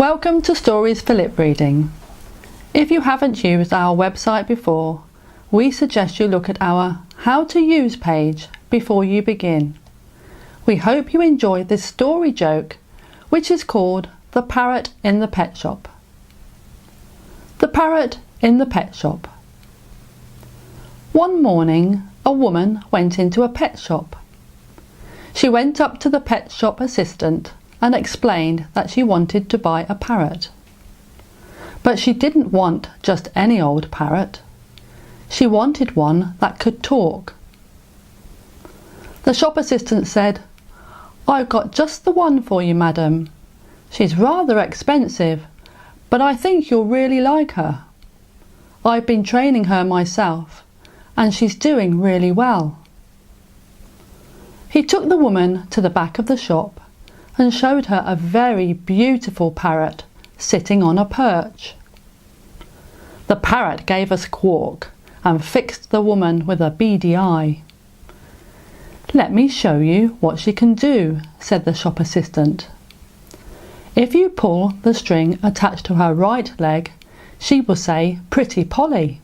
Welcome to Stories for Lip Reading. If you haven't used our website before, we suggest you look at our How to Use page before you begin. We hope you enjoy this story joke, which is called The Parrot in the Pet Shop. The Parrot in the Pet Shop. One morning, a woman went into a pet shop. She went up to the pet shop assistant and explained that she wanted to buy a parrot. But she didn't want just any old parrot. She wanted one that could talk. The shop assistant said, "I've got just the one for you, madam. She's rather expensive, but I think you'll really like her. I've been training her myself, and she's doing really well." He took the woman to the back of the shop and showed her a very beautiful parrot sitting on a perch. The parrot gave a squawk and fixed the woman with a beady eye. "Let me show you what she can do," said the shop assistant. "If you pull the string attached to her right leg, she will say, 'Pretty Polly.'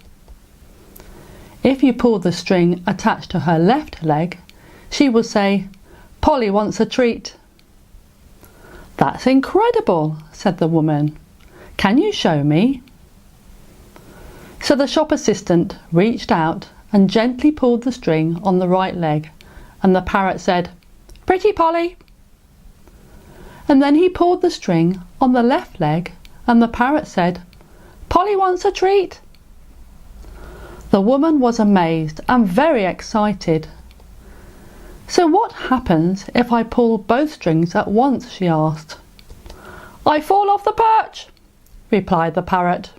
If you pull the string attached to her left leg, she will say, 'Polly wants a treat.'" "That's incredible," said the woman. "Can you show me?" So the shop assistant reached out and gently pulled the string on the right leg, and the parrot said, "Pretty Polly." And then he pulled the string on the left leg, and the parrot said, "Polly wants a treat." The woman was amazed and very excited. "So what happens if I pull both strings at once?" she asked. "I fall off the perch," replied the parrot.